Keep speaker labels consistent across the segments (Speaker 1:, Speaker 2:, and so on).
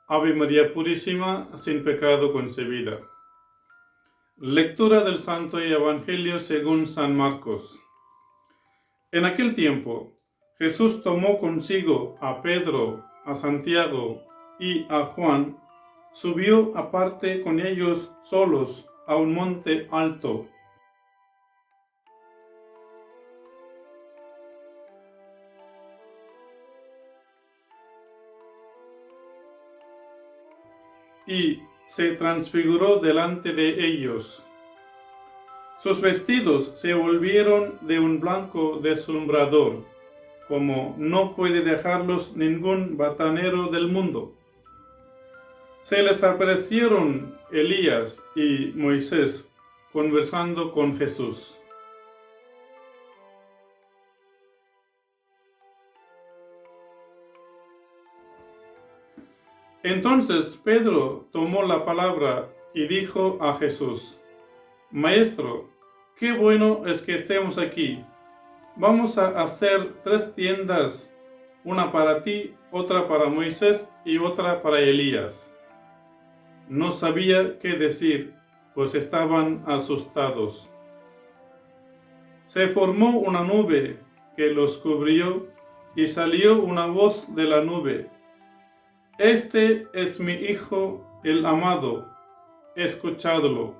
Speaker 1: Ave María Purísima, sin pecado concebida. Lectura del Santo Evangelio según San Marcos. En aquel tiempo, Jesús tomó consigo a Pedro, a Santiago y a Juan, subió aparte con ellos solos a un monte alto. Y se transfiguró delante de ellos. Sus vestidos se volvieron de un blanco deslumbrador, como no puede dejarlos ningún batanero del mundo. Se les aparecieron Elías y Moisés conversando con Jesús. Entonces Pedro tomó la palabra y dijo a Jesús: Maestro, qué bueno es que estemos aquí. Vamos a hacer 3 tiendas, una para ti, otra para Moisés y otra para Elías. No sabía qué decir, pues estaban asustados. Se formó una nube que los cubrió y salió una voz de la nube: Este es mi Hijo, el amado, escuchadlo.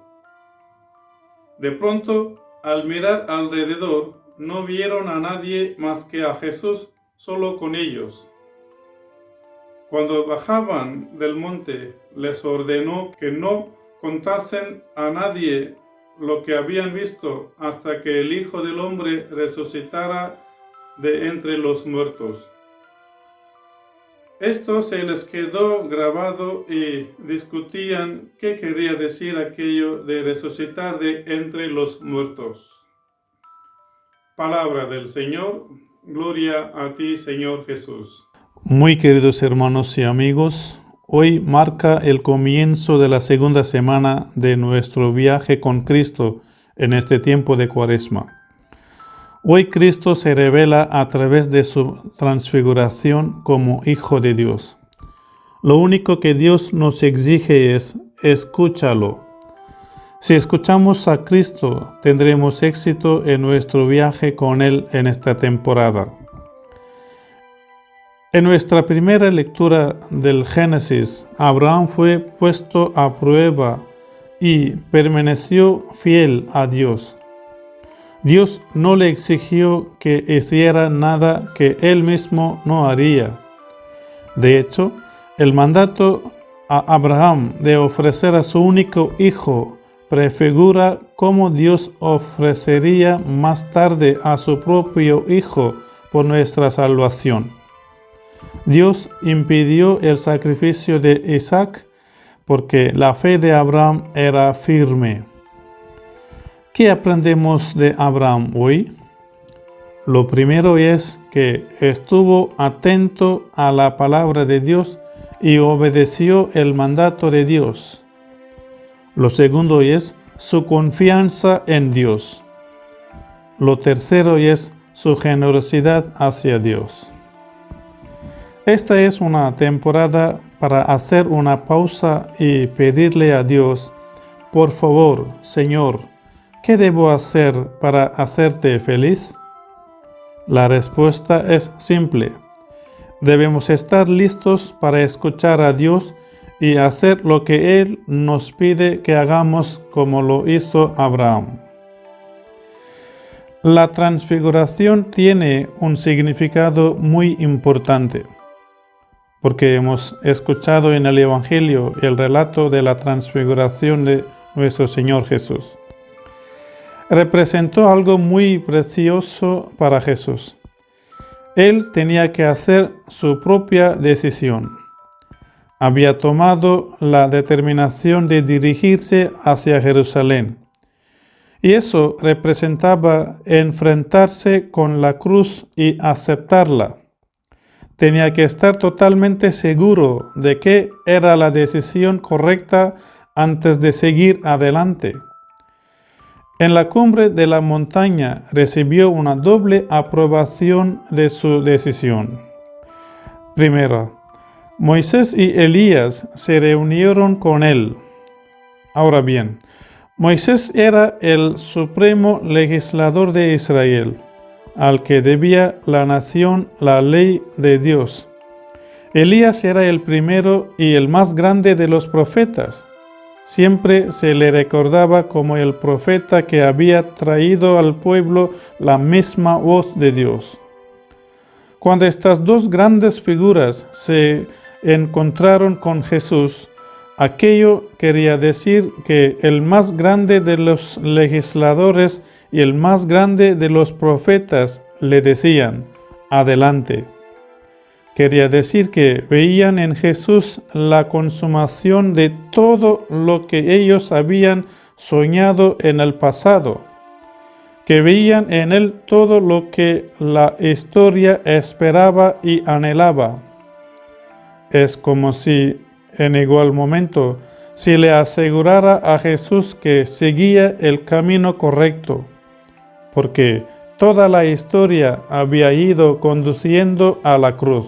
Speaker 1: De pronto, al mirar alrededor, no vieron a nadie más que a Jesús solo con ellos. Cuando bajaban del monte, les ordenó que no contasen a nadie lo que habían visto hasta que el Hijo del Hombre resucitara de entre los muertos. Esto se les quedó grabado y discutían qué quería decir aquello de resucitar de entre los muertos. Palabra del Señor, gloria a ti, Señor Jesús.
Speaker 2: Muy queridos hermanos y amigos, hoy marca el comienzo de la segunda semana de nuestro viaje con Cristo en este tiempo de Cuaresma. Hoy Cristo se revela a través de su transfiguración como Hijo de Dios. Lo único que Dios nos exige es: escúchalo. Si escuchamos a Cristo, tendremos éxito en nuestro viaje con Él en esta temporada. En nuestra primera lectura del Génesis, Abraham fue puesto a prueba y permaneció fiel a Dios. Dios no le exigió que hiciera nada que él mismo no haría. De hecho, el mandato a Abraham de ofrecer a su único hijo prefigura cómo Dios ofrecería más tarde a su propio hijo por nuestra salvación. Dios impidió el sacrificio de Isaac porque la fe de Abraham era firme. ¿Qué aprendemos de Abraham hoy? Lo primero es que estuvo atento a la palabra de Dios y obedeció el mandato de Dios. Lo segundo es su confianza en Dios. Lo tercero es su generosidad hacia Dios. Esta es una temporada para hacer una pausa y pedirle a Dios: por favor, Señor, ¿qué debo hacer para hacerte feliz? La respuesta es simple. Debemos estar listos para escuchar a Dios y hacer lo que Él nos pide que hagamos, como lo hizo Abraham. La transfiguración tiene un significado muy importante, porque hemos escuchado en el Evangelio el relato de la transfiguración de nuestro Señor Jesús. Representó algo muy precioso para Jesús. Él tenía que hacer su propia decisión. Había tomado la determinación de dirigirse hacia Jerusalén. Y eso representaba enfrentarse con la cruz y aceptarla. Tenía que estar totalmente seguro de que era la decisión correcta antes de seguir adelante. En la cumbre de la montaña recibió una doble aprobación de su decisión. Primero, Moisés y Elías se reunieron con él. Ahora bien, Moisés era el supremo legislador de Israel, al que debía la nación la ley de Dios. Elías era el primero y el más grande de los profetas. Siempre se le recordaba como el profeta que había traído al pueblo la misma voz de Dios. Cuando estas dos grandes figuras se encontraron con Jesús, aquello quería decir que el más grande de los legisladores y el más grande de los profetas le decían: adelante. Quería decir que veían en Jesús la consumación de todo lo que ellos habían soñado en el pasado, que veían en él todo lo que la historia esperaba y anhelaba. Es como si, en igual momento, se le asegurara a Jesús que seguía el camino correcto, porque toda la historia había ido conduciendo a la cruz.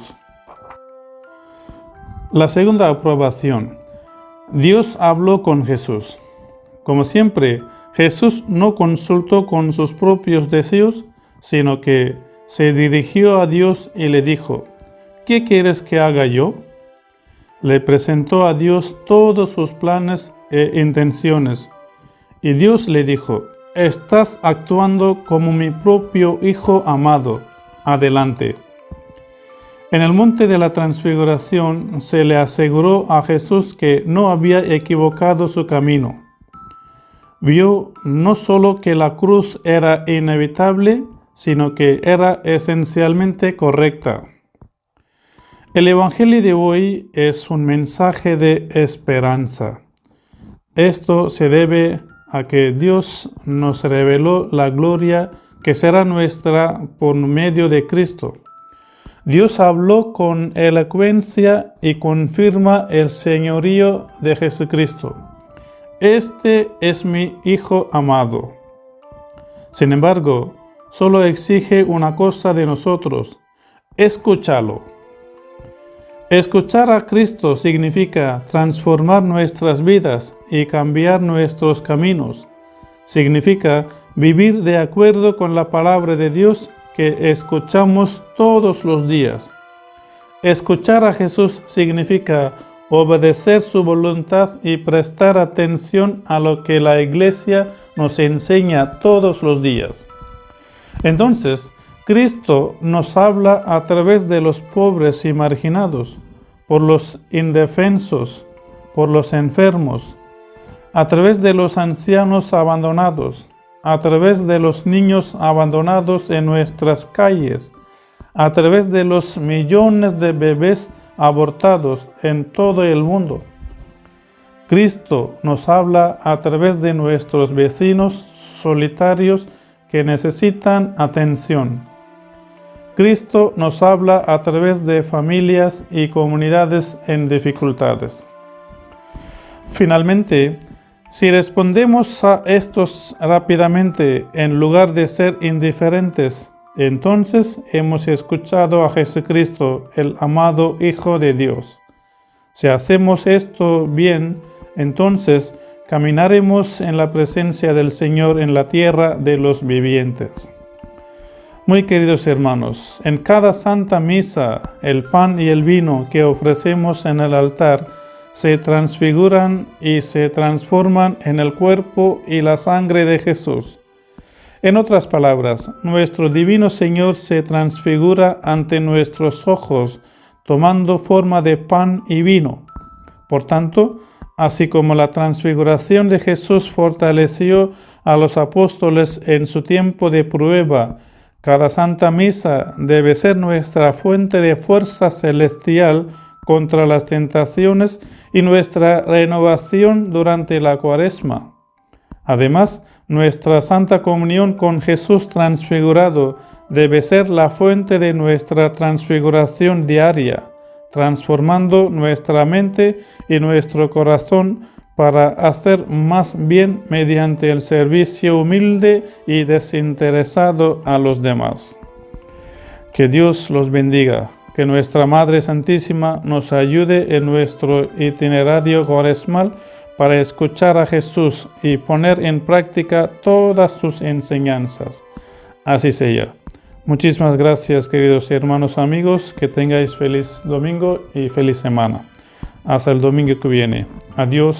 Speaker 2: La segunda aprobación. Dios habló con Jesús. Como siempre, Jesús no consultó con sus propios deseos, sino que se dirigió a Dios y le dijo: ¿qué quieres que haga yo? Le presentó a Dios todos sus planes e intenciones, y Dios le dijo: estás actuando como mi propio Hijo amado. Adelante. En el monte de la Transfiguración se le aseguró a Jesús que no había equivocado su camino. Vio no solo que la cruz era inevitable, sino que era esencialmente correcta. El Evangelio de hoy es un mensaje de esperanza. Esto se debe a que Dios nos reveló la gloria que será nuestra por medio de Cristo. Dios habló con elocuencia y confirma el señorío de Jesucristo. Este es mi Hijo amado. Sin embargo, solo exige una cosa de nosotros: escúchalo. Escuchar a Cristo significa transformar nuestras vidas y cambiar nuestros caminos. Significa vivir de acuerdo con la palabra de Dios que escuchamos todos los días. Escuchar a Jesús significa obedecer su voluntad y prestar atención a lo que la Iglesia nos enseña todos los días. Entonces, Cristo nos habla a través de los pobres y marginados, por los indefensos, por los enfermos, a través de los ancianos abandonados, a través de los niños abandonados en nuestras calles, a través de los millones de bebés abortados en todo el mundo. Cristo nos habla a través de nuestros vecinos solitarios que necesitan atención. Cristo nos habla a través de familias y comunidades en dificultades. Finalmente, si respondemos a estos rápidamente en lugar de ser indiferentes, entonces hemos escuchado a Jesucristo, el amado Hijo de Dios. Si hacemos esto bien, entonces caminaremos en la presencia del Señor en la tierra de los vivientes. Muy queridos hermanos, en cada Santa Misa, el pan y el vino que ofrecemos en el altar se transfiguran y se transforman en el cuerpo y la sangre de Jesús. En otras palabras, nuestro Divino Señor se transfigura ante nuestros ojos, tomando forma de pan y vino. Por tanto, así como la transfiguración de Jesús fortaleció a los apóstoles en su tiempo de prueba, cada Santa Misa debe ser nuestra fuente de fuerza celestial contra las tentaciones y nuestra renovación durante la Cuaresma. Además, nuestra Santa Comunión con Jesús transfigurado debe ser la fuente de nuestra transfiguración diaria, transformando nuestra mente y nuestro corazón para hacer más bien mediante el servicio humilde y desinteresado a los demás. Que Dios los bendiga. Que nuestra Madre Santísima nos ayude en nuestro itinerario cuaresmal para escuchar a Jesús y poner en práctica todas sus enseñanzas. Así sea. Muchísimas gracias, queridos hermanos amigos. Que tengáis feliz domingo y feliz semana. Hasta el domingo que viene. Adiós.